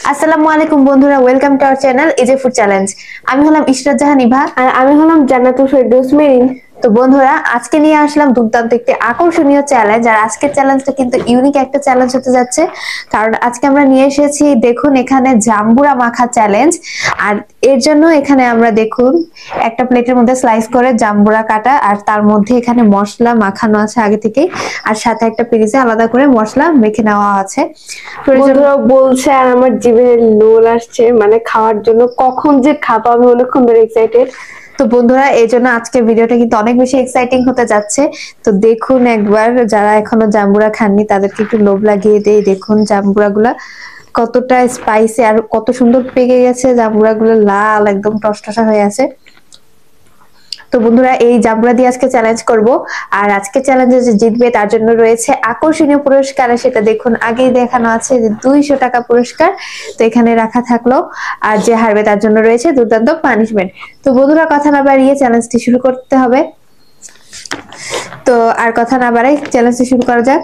আসসালামু আলাইকুম বন্ধুরা, welcome to our channel A J food challenge. আমি হলাম ইশরাত জাহান ইভা আর আমি হলাম জান্নাতুল ফেরদৌস মেরিন। তো বন্ধুরা, আজকে নিয়ে আসলাম দুর্দান্ত একটি আকর্ষণীয় চ্যালেঞ্জ। আর আজকের চ্যালেঞ্জটা কিন্তু ইউনিক একটা চ্যালেঞ্জ হতে যাচ্ছে, কারণ আজকে আমরা নিয়ে এসেছি, দেখুন এখানে জাম্বুরা মাখা চ্যালেঞ্জ। আর এর জন্য এখানে আমরা দেখুন একটা প্লেটের মধ্যে স্লাইস করে জাম্বুরা কাটা, আর তার মধ্যে এখানে মশলা মাখানো আছে আগে থেকেই, আর সাথে একটা পিরিজে আলাদা করে মশলা মেখে নেওয়া আছে। বন্ধুরা বলছে আর আমার জিভে লোল আসছে, মানে খাওয়ার জন্য। কখন যে খাবো আমি অনেকক্ষণ ধরে এক্সাইটেড। তো বন্ধুরা, এই জন্য আজকের ভিডিওটা কিন্তু অনেক বেশি এক্সাইটিং হতে যাচ্ছে। তো দেখুন একবার, যারা এখনো জাম্বুরা খাননি তাদেরকে একটু লোভ লাগিয়ে দেই। দেখুন জাম্বুরা গুলা কতটা স্পাইসি আর কত সুন্দর পেকে গেছে, জাম্বুরা গুলো লাল একদম টসটসা হয়ে আছে। তো বন্ধুরা, এই জাম্বুরা দিয়ে আজকে চ্যালেঞ্জ করব। আর আজকে চ্যালেঞ্জে যে জিতবে তার জন্য রয়েছে আকর্ষণীয় পুরস্কার, আর সেটা দেখুন আগেই দেখানো আছে যে 200 টাকা পুরস্কার তো এখানে রাখা থাকলো। আর যে হারবে তার জন্য রয়েছে দুর্দান্ত পানিশমেন্ট। তো বন্ধুরা, কথা না বাড়িয়ে চ্যালেঞ্জটি শুরু করতে হবে। তো আর কথা না বাড়াই চ্যালেঞ্জটি শুরু করা যাক।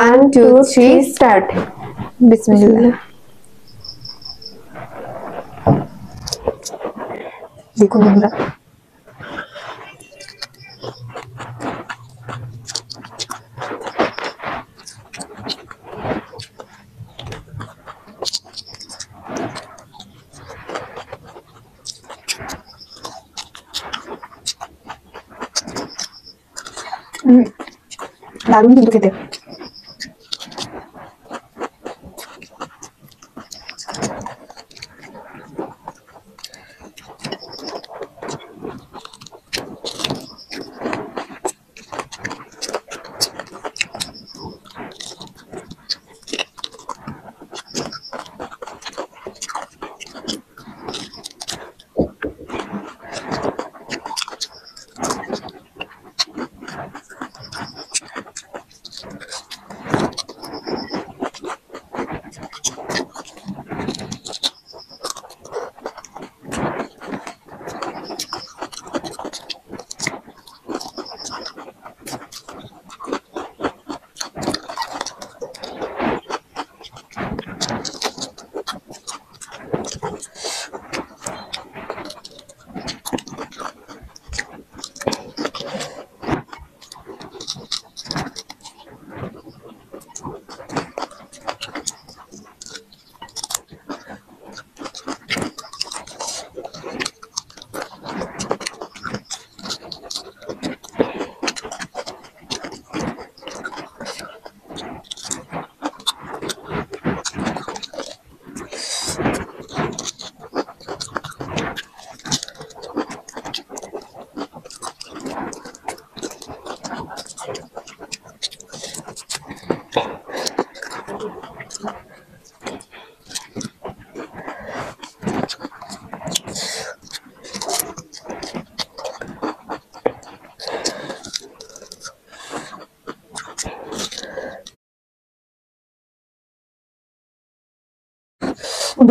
1 2 3 স্টার্ট। বিসমিল্লাহ। দেখুন বন্ধুরা, দারুণ কিন্তু খেতে।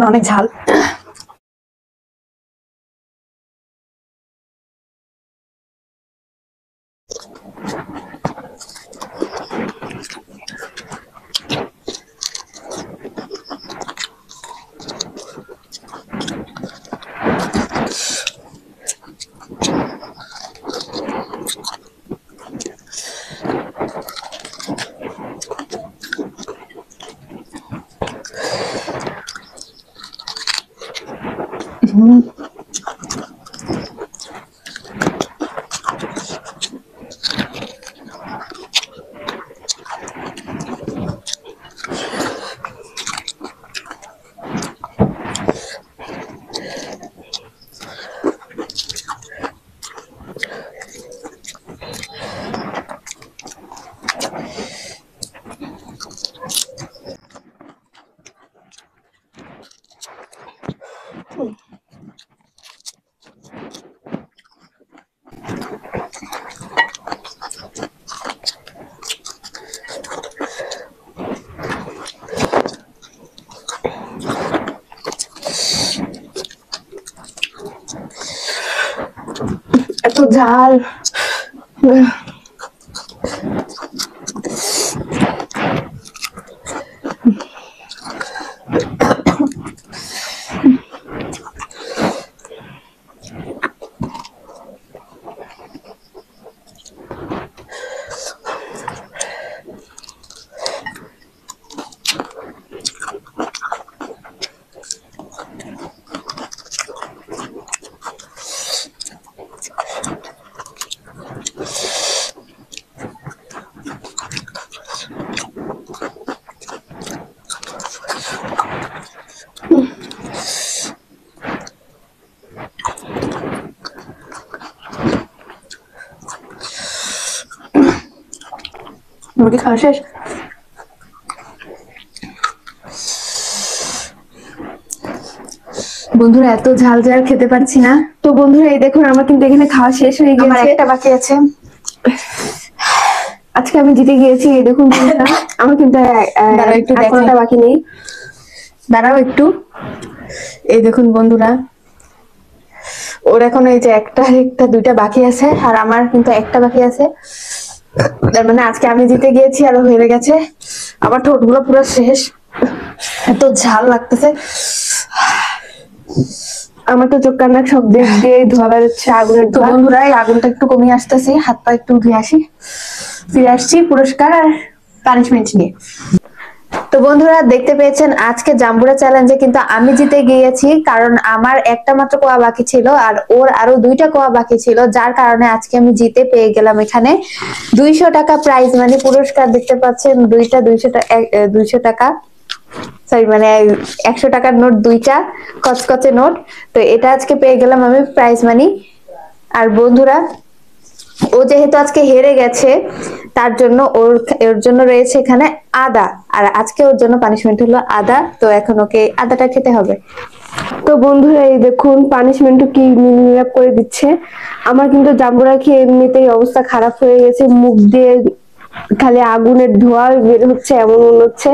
অনেক ঝাল। এত ঝাল। মুরগি খাওয়া শেষ? বন্ধুরা এত ঝাল ঝাল খেতে পারছি না। তো বন্ধুরা এই দেখুন আমার কিন্তু এখানে খাওয়া শেষ হয়ে আমার গেছে। একটা বাকি আছে। আজকে আমি জিতে গিয়েছি। এই দেখুন বন্ধুরা, আমার কিন্তু দাঁড়াও একটু আর দেখাই। কোনোটা বাকি নেই। দাঁড়াও একটু। এই দেখুন বন্ধুরা, ওর এখন এই যে একটা দুইটা বাকি আছে, আর আমার কিন্তু একটা বাকি আছে। তার মানে আজকে আমি জিতে গিয়েছি আর ও হেরে গেছে। আমার ঠোঁটগুলো পুরো শেষ, এত ঝাল লাগতেছে। আমার তো চোখ কান্না সব দিক দিয়ে ধোয়া বেরোচ্ছে, আগুনের তো ধোয়া। বন্ধুরা এই আগুনটা একটু কমিয়ে আসতেছি, হাত পা একটু ধুয়ে আসি, ফিরে আসছি পুরস্কার আর পানিশমেন্ট নিয়ে। তো বন্ধুরা দেখতে পেয়েছেন আজকে জাম্বুরা চ্যালেঞ্জে কিন্তু আমি জিতে গিয়েছি, কারণ আমার একটা মাত্র কোয়া বাকি ছিল আর ওর আরো দুইটা কোয়া বাকি ছিল, যার কারণে আজকে আমি জিতে পেয়ে গেলাম এখানে 200 টাকা প্রাইজ মানে পুরস্কার। দেখতে পাচ্ছেন দুইটা 200 টাকা, সরি মানে 100 টাকার নোট, দুইটা কচকচে নোট। তো এটা আজকে পেয়ে গেলাম আমি প্রাইজ মানি। আর বন্ধুরা ও যেহেতু আজকে হেরে গেছে, তার জন্য ওর জন্য রয়েছে এখানে আদা, আর আজকে ওর জন্য পানিশমেন্ট হলো আদা। তো এখন ওকে আদাটা খেতে হবে। তো বন্ধুরা এই দেখুন পানিশমেন্ট কি মিলাপ করে দিচ্ছে। আমার কিন্তু জাম্বুরা খেয়ে এমনিতেই অবস্থা খারাপ হয়ে গেছে, মুখ দিয়ে খালি আগুনের ধোঁয়া বের হচ্ছে এমন মনে হচ্ছে।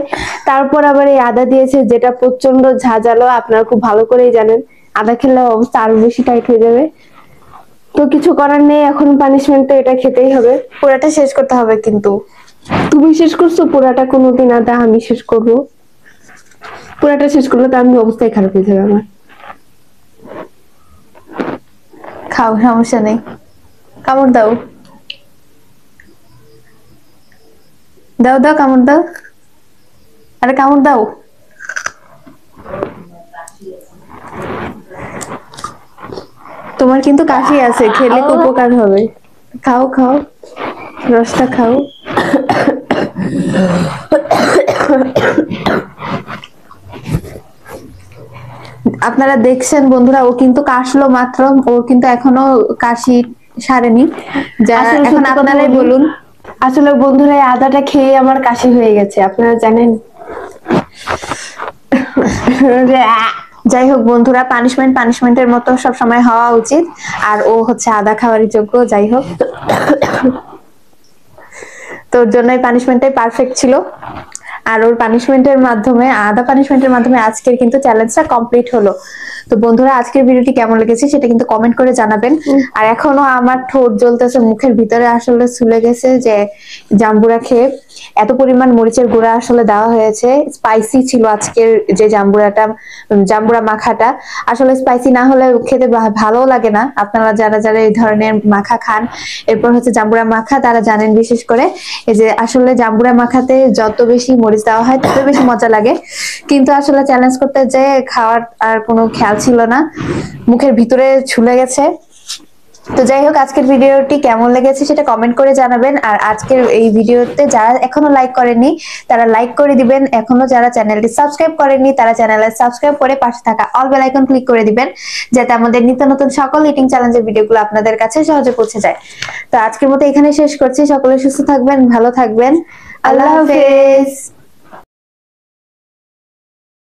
তারপর আবার এই আদা দিয়েছে, যেটা প্রচন্ড ঝাঁঝালো, আপনারা খুব ভালো করেই জানেন। আদা খেলে অবস্থা আরো বেশি টাইট হয়ে যাবে। তো কিছু করার নেই, এখন পানিশমেন্ট তো এটা খেতেই হবে। পুরাটা শেষ করতে হবে কিন্তু। তুমি শেষ করছো পুরাটা? কোনোদিন আদা আমি শেষ করবো? পুরাটা শেষ করলে তো আমি অবস্থায় খারাপ হয়ে যাবে আমার। খাও, সমস্যা নেই, কামড় দাও, দাও দাও কামড় দাও, আরে কামড় দাও। তোমার কিন্তু কাশি আছে, খেলে উপকার হবে। খাও খাও, রসটা খাও। আপনারা দেখছেন বন্ধুরা, ও কিন্তু কাশলো মাত্র, ওর কিন্তু এখনো কাশি সারেনি। যা আসলে এখন সত্যি কথা আপনারাই বলি, বলুন। আসলে বন্ধুরা এই আদাটা খেয়ে আমার কাশি হয়ে গেছে, আপনারা জানেন। যাই হোক বন্ধুরা, পানিশমেন্টের মতো সব সময় হওয়া উচিত, আর ও হচ্ছে আদা খাওয়ারই যোগ্য। যাই হোক, তোর জন্যই পানিশমেন্টটাই পারফেক্ট ছিল। আর ওর পানিশমেন্টের মাধ্যমে, আদা পানিশমেন্টের মাধ্যমে আজকের কিন্তু চ্যালেঞ্জটা কমপ্লিট হলো। তো বন্ধুরা আজকের ভিডিওটি কেমন লেগেছে সেটা কিন্তু কমেন্ট করে জানাবেন। আর এখনো আমার ঠোঁট জ্বলতেছে, মুখের ভিতরে আসলে ছুলে গেছে যে জাম্বুরা খেয়ে। এত পরিমাণ মরিচের গুঁড়া আসলে দেওয়া হয়েছে, স্পাইসি ছিল আজকের যে জাম্বুরা মাখাটা। আসলে স্পাইসি না হলে খেতে ভালো লাগে না। আপনারা যারা যারা এই ধরনের মাখা খান, এরপর হচ্ছে জাম্বুরা মাখা, তারা জানেন বিশেষ করে এই যে আসলে জাম্বুরা মাখাতে যত বেশি মরিচ দেওয়া হয় তত বেশি মজা লাগে। কিন্তু আসলে চ্যালেঞ্জ করতে যে খাওয়ার আর কোনো খেয়াল ছিল না, মুখের ভিতরে ছুলে গেছে। তো যাই হোক, আজকের ভিডিওটি কেমন লেগেছে সেটা কমেন্ট করে জানাবেন। আর আজকের এই ভিডিওতে যারা এখনো লাইক করেননি তারা লাইক করে দিবেন, এখনো যারা চ্যানেলটি সাবস্ক্রাইব করেননি তারা চ্যানেলে সাবস্ক্রাইব করে পাশে থাকা অল বেল আইকন ক্লিক করে দিবেন, যাতে আমাদের নিত্য নতুন সকল ইটিং চ্যালেঞ্জের ভিডিওগুলো আপনাদের কাছে সহজে পৌঁছে যায়। তো আজকের মতো এখানে শেষ করছি। সকলে সুস্থ থাকবেন, ভালো থাকবেন, আল্লাহ হাফেজ।